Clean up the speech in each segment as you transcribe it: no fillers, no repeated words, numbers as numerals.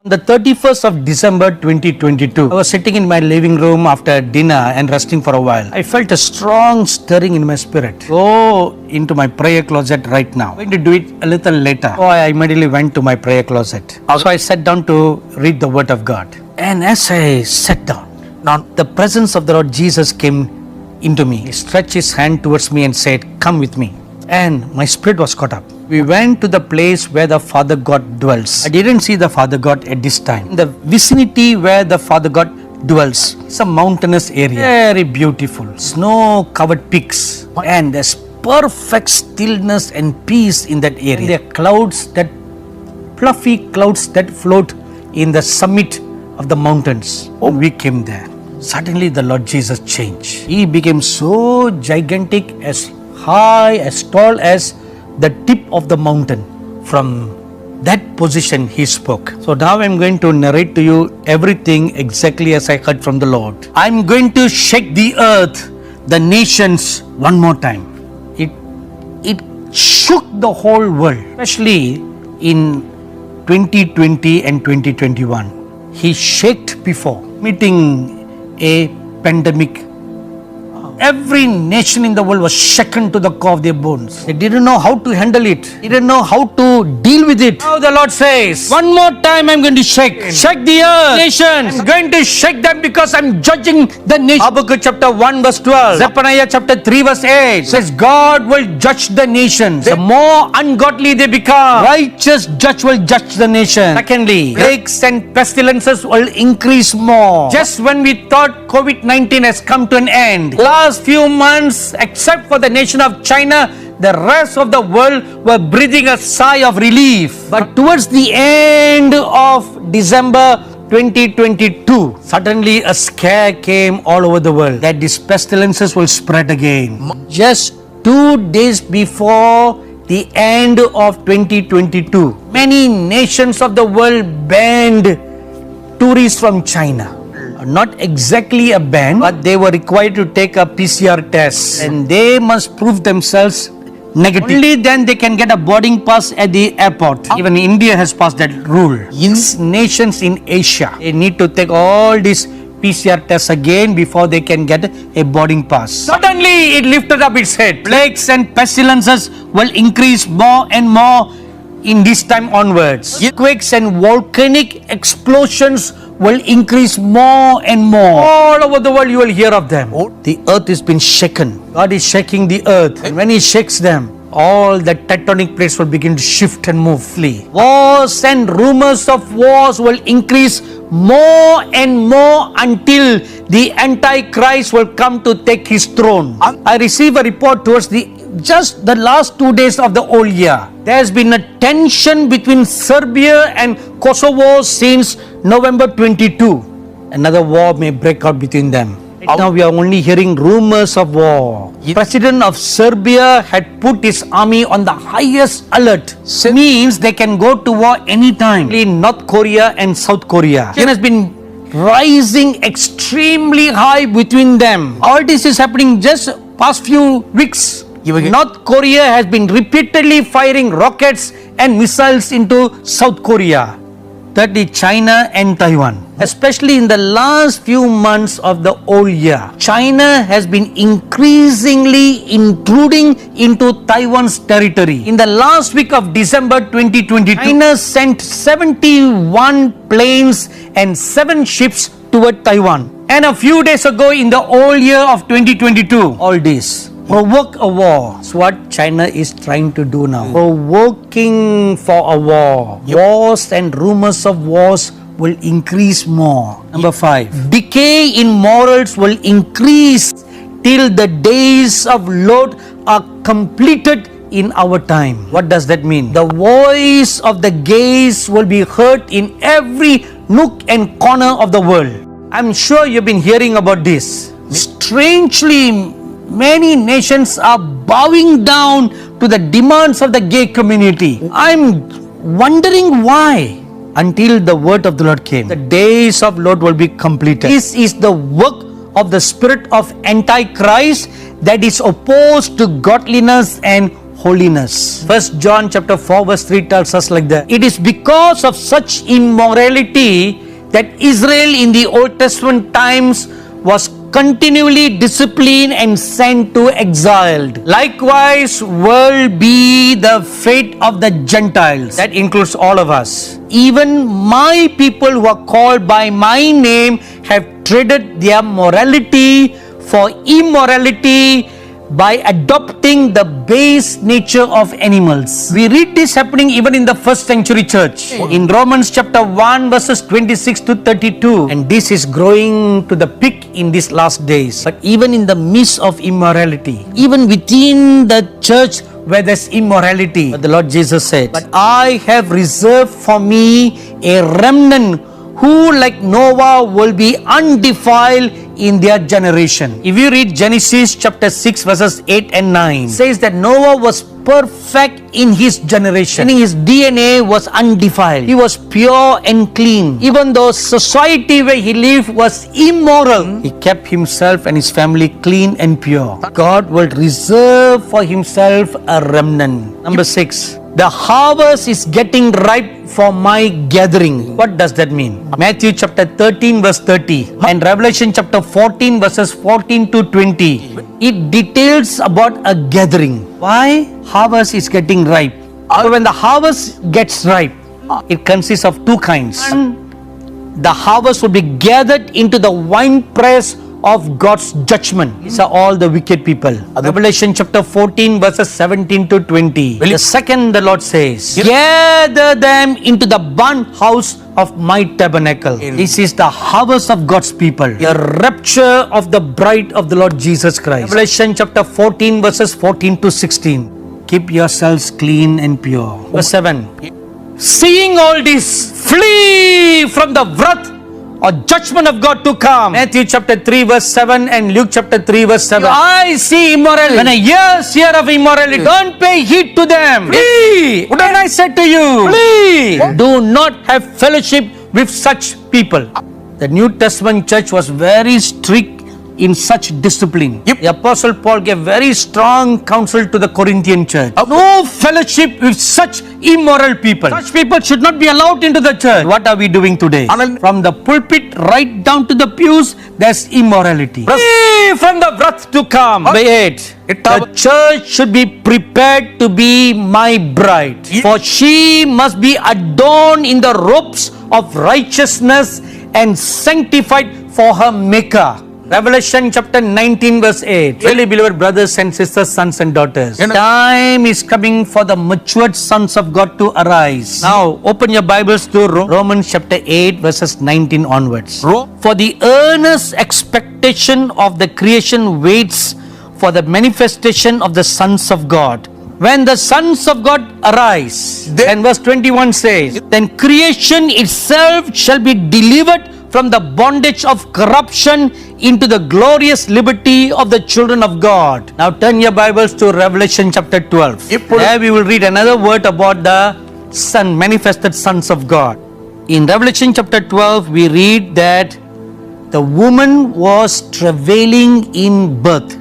The 31st of December 2022, I was sitting in my living room after dinner and resting for a while. I felt a strong stirring in my spirit. Go into my prayer closet right now. I'm going to do it a little later. So I immediately went to my prayer closet. So I sat down to read the Word of God. And as I sat down, now the presence of the Lord Jesus came into me. He stretched his hand towards me and said, "Come with me." And my spirit was caught up. We went to the place where the Father God dwells. I didn't see the Father God at this time. In the vicinity where the Father God dwells, it's a mountainous area. Very beautiful. Snow-covered peaks. And there's perfect stillness and peace in that area. And there are clouds, that fluffy clouds that float in the summit of the mountains. Oh, we came there. Suddenly the Lord Jesus changed. He became so gigantic, as high, as tall as the tip of the mountain. From that position he spoke. So now I'm going to narrate to you everything exactly as I heard from the Lord. I'm going to shake the earth, the nations, one more time. It shook the whole world, especially in 2020 and 2021. He shaked before meeting a pandemic. Every nation in the world was shaken to the core of their bones. They didn't know how to handle it. They didn't know how to deal with it. Now the Lord says, one more time I'm going to shake the earth, nations. I'm going to shake them because I'm judging the nation. Habakkuk chapter 1 verse 12. Zephaniah chapter 3 verse 8 says, God will judge the nations. The more ungodly they become, righteous judge will judge the nation. Secondly, plagues and pestilences will increase more. Just when we thought COVID-19 has come to an end, last few months, except for the nation of China, the rest of the world were breathing a sigh of relief. But towards the end of December 2022, suddenly a scare came all over the world that these pestilences will spread again. Just 2 days before the end of 2022, many nations of the world banned tourists from China. Not exactly a ban, but they were required to take a PCR test and they must prove themselves negative. Only then they can get a boarding pass at the airport. Even India has passed that rule. In nations in Asia, they need to take all these PCR tests again before they can get a boarding pass. Suddenly it lifted up its head. Plagues and pestilences will increase more and more in this time onwards. Earthquakes and volcanic explosions will increase more and more. All over the world you will hear of them. The earth has been shaken. God is shaking the earth. And when he shakes them, all the tectonic plates will begin to shift and move. Wars and rumors of wars will increase more and more until the Antichrist will come to take his throne. I received a report towards just the last 2 days of the old year. There has been a tension between Serbia and Kosovo since November 22. Another war may break out between them. Right now we are only hearing rumors of war. The president of Serbia had put his army on the highest alert. Means they can go to war anytime. In North Korea and South Korea. It has been rising extremely high between them. All this is happening just past few weeks. North Korea has been repeatedly firing rockets and missiles into South Korea. Thirdly, China and Taiwan. Especially in the last few months of the old year, China has been increasingly intruding into Taiwan's territory. In the last week of December 2022, China sent 71 planes and 7 ships toward Taiwan. And a few days ago in the old year of 2022, all this provoke a war. That's what China is trying to do now. Provoking for a war. Wars and rumors of wars will increase more. Number 5. Decay in morals will increase till the days of Lot are completed in our time. What does that mean? The voice of the gays will be heard in every nook and corner of the world. I'm sure you've been hearing about this. Strangely, many nations are bowing down to the demands of the gay community. I'm wondering why. Until the word of the Lord came. The days of Lord will be completed. This is the work of the spirit of Antichrist that is opposed to godliness and holiness. 1 John chapter 4 verse 3 tells us like that. It is because of such immorality that Israel in the Old Testament times was continually disciplined and sent to exiled. Likewise will be the fate of the Gentiles. That includes all of us. Even my people who are called by my name have traded their morality for immorality by adopting the base nature of animals. We read this happening even in the first century church. In Romans chapter 1 verses 26 to 32. And this is growing to the peak in these last days. But even in the midst of immorality, even within the church where there's immorality, the Lord Jesus said, but I have reserved for me a remnant who like Noah will be undefiled in their generation. If you read Genesis chapter 6 verses 8 and 9, says that Noah was perfect in his generation, meaning his DNA was undefiled. He was pure and clean. Even though society where he lived was immoral, he kept himself and his family clean and pure. God will reserve for himself a remnant. Number 6. The harvest is getting ripe for my gathering. What does that mean? Matthew chapter 13 verse 30 and Revelation chapter 14 verses 14 to 20. It details about a gathering. Why? Harvest is getting ripe. So when the harvest gets ripe, it consists of two kinds. One, the harvest will be gathered into the winepress of God's judgment. These are all the wicked people. Revelation chapter 14 verses 17 to 20. The second, the Lord says, gather them into the burnt house of my tabernacle. This is the harvest of God's people, the rapture of the bride of the Lord Jesus Christ. Revelation chapter 14 verses 14 to 16. Keep yourselves clean and pure. Verse 7. Seeing all this, flee from the wrath or judgment of God to come. Matthew chapter 3 verse 7 and Luke chapter 3 verse 7. I see immorality. When I hear of immorality, don't pay heed to them. Flee. What did I say to you? Flee. Do not have fellowship with such people. The New Testament church was very strict in such discipline. The Apostle Paul gave very strong counsel to the Corinthian church. No fellowship with such immoral people. Such people should not be allowed into the church. What are we doing today? From the pulpit right down to the pews, there's immorality. From the wrath to come. By 8. The church should be prepared to be my bride. For she must be adorned in the robes of righteousness and sanctified for her Maker. Revelation chapter 19 verse 8. Really beloved brothers and sisters, sons and daughters, time is coming for the matured sons of God to arise. Now open your Bibles to Romans chapter 8 verses 19 onwards. For the earnest expectation of the creation waits for the manifestation of the sons of God. When the sons of God arise, then verse 21 says, then creation itself shall be delivered from the bondage of corruption into the glorious liberty of the children of God. Now turn your Bibles to Revelation chapter 12. There we will read another word about the manifested sons of God. In Revelation chapter 12, we read that the woman was travailing in birth,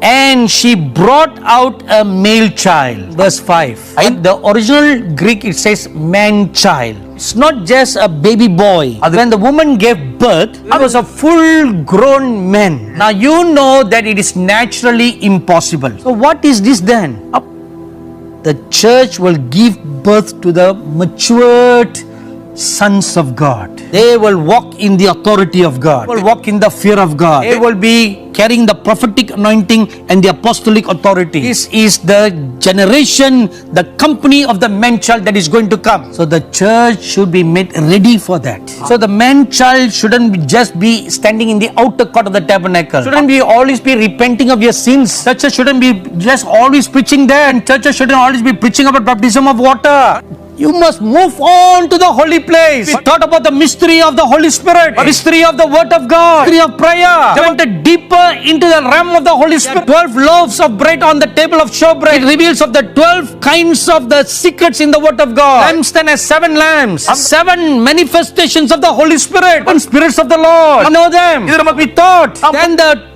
and she brought out a male child. Verse 5. In the original Greek, it says man-child. It's not just a baby boy. When the woman gave birth, it was a full-grown man. Now you know that it is naturally impossible. So what is this then? The church will give birth to the matured sons of God. They will walk in the authority of God. They will walk in the fear of God. They will be carrying the prophetic anointing and the apostolic authority. This is the generation, the company of the man-child that is going to come. So the church should be made ready for that. So the man-child shouldn't just be standing in the outer court of the tabernacle. Shouldn't be always be repenting of your sins. Churches shouldn't be just always preaching there, and churches shouldn't always be preaching about baptism of water. You must move on to the holy place. We taught about the mystery of the Holy Spirit, mystery of the Word of God, mystery of prayer. They went deeper into the realm of the Holy Spirit. 12 loaves of bread on the table of showbread. It reveals of the 12 kinds of the secrets in the Word of God. Lampstand has 7 lamps, 7 manifestations of the Holy Spirit, 7 spirits of the Lord. You know them. These must be taught. Then the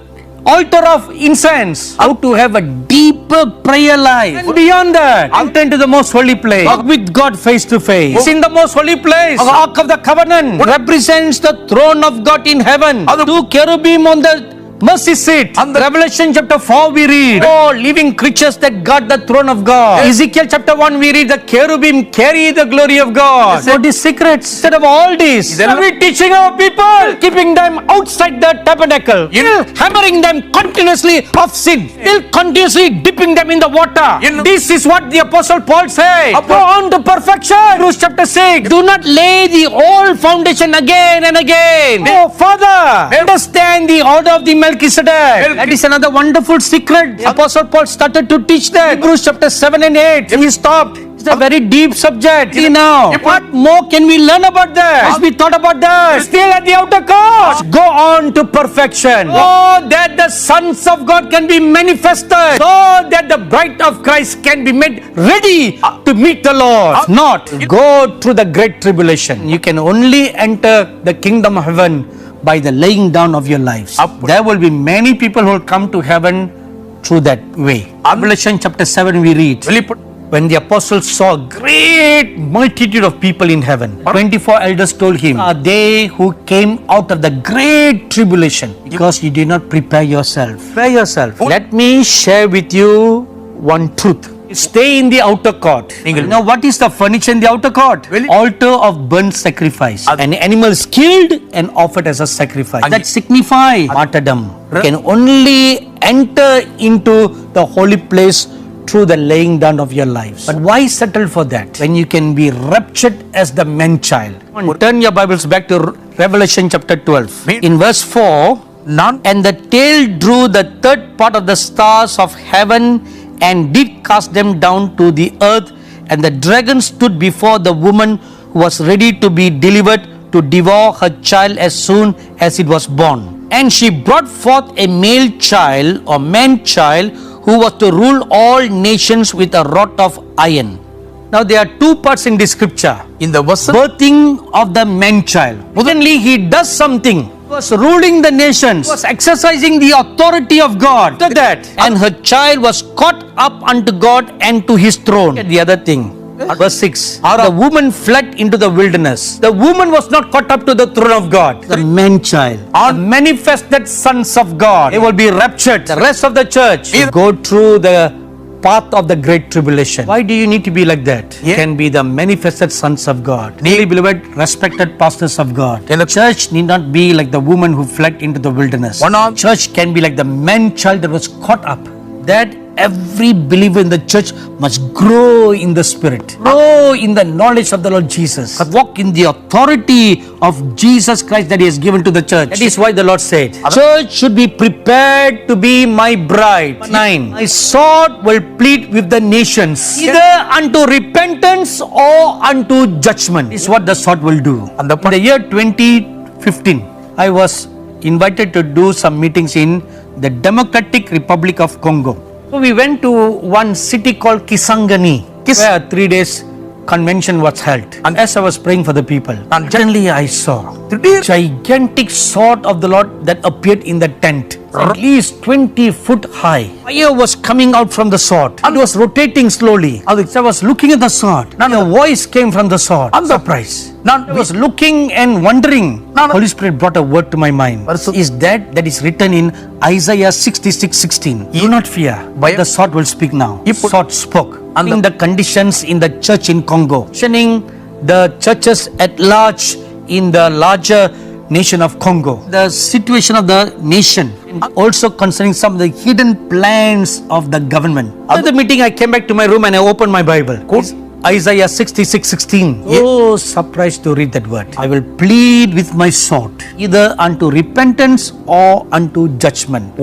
altar of incense. How to have a deeper prayer life. And beyond that, enter into the most holy place. Walk with God face to face. In the most holy place, the Ark of the Covenant represents the throne of God in heaven. Two cherubim on the mercy seat. Revelation chapter 4 we read, oh, living creatures that guard the throne of God. Ezekiel chapter 1 we read, the cherubim carry the glory of God. So these secrets, instead of all this, are we teaching our people, keeping them outside the tabernacle, hammering them continuously of sin, still continuously dipping them in the water. This is what the apostle Paul said. Go on to perfection. Hebrews chapter 6. Do not lay the old foundation again and again. Oh, Father, understand the order of the Melchizedek. That is another wonderful secret. Apostle Paul started to teach that. Hebrews chapter 7 and 8. He stopped. It's a very deep subject. See now, what more can we learn about that? As we thought about that, still at the outer court. Go on to perfection. So that the sons of God can be manifested. So that the bride of Christ can be made ready to meet the Lord. Not go through the great tribulation. You can only enter the kingdom of heaven by the laying down of your lives. There will be many people who will come to heaven through that way. Revelation chapter 7 we read, when the apostles saw a great multitude of people in heaven, 24 elders told him, are they who came out of the great tribulation, because you did not prepare yourself. Prepare yourself. Let me share with you one truth. Stay in the outer court. Now what is the furniture in the outer court? Altar of burnt sacrifice. An animal is killed and offered as a sacrifice. That signifies martyrdom. You can only enter into the holy place through the laying down of your lives. But why settle for that when you can be raptured as the man-child? Turn your Bibles back to Revelation chapter 12. In verse 4, and the tail drew the third part of the stars of heaven and did cast them down to the earth, and the dragon stood before the woman who was ready to be delivered to devour her child as soon as it was born. And she brought forth a male child or man-child who was to rule all nations with a rod of iron. Now there are two parts in this scripture. In the birthing of the man-child, suddenly he does something. Was ruling the nations, was exercising the authority of God. Look at that. And her child was caught up unto God and to his throne. Look at the other thing. Verse 6. The woman fled into the wilderness. The woman was not caught up to the throne of God. The man-child. The manifested sons of God. They will be raptured. The rest of the church will go through the path of the great tribulation. Why do you need to be like that? You can be the manifested sons of God. Dearly beloved, respected pastors of God. The church need not be like the woman who fled into the wilderness. Church can be like the man-child that was caught up. That every believer in the church must grow in the Spirit, grow in the knowledge of the Lord Jesus, walk in the authority of Jesus Christ that He has given to the church. That is why the Lord said, church should be prepared to be my bride. 9. My sword will plead with the nations, either unto repentance or unto judgment. This is what the sword will do. In the year 2015, I was invited to do some meetings in the Democratic Republic of Congo. So we went to one city called Kisangani, where a 3 days convention was held. And as I was praying for the people, suddenly I saw the gigantic sword of the Lord that appeared in the tent, at least 20 foot high. Fire was coming out from the sword. It was rotating slowly. As I was looking at the sword, a voice came from the sword. I'm surprised. I was looking and wondering. The Holy Spirit brought a word to my mind. Is that is written in Isaiah 66:16. Do not fear. The sword will speak now. The sword spoke. In the conditions in the church in Congo, mentioning the churches at large in the larger nation of Congo, the situation of the nation, and also concerning some of the hidden plans of the government. After the meeting, I came back to my room and I opened my Bible. Isaiah 66:16. Oh, surprised to read that word. I will plead with my sword, either unto repentance or unto judgment.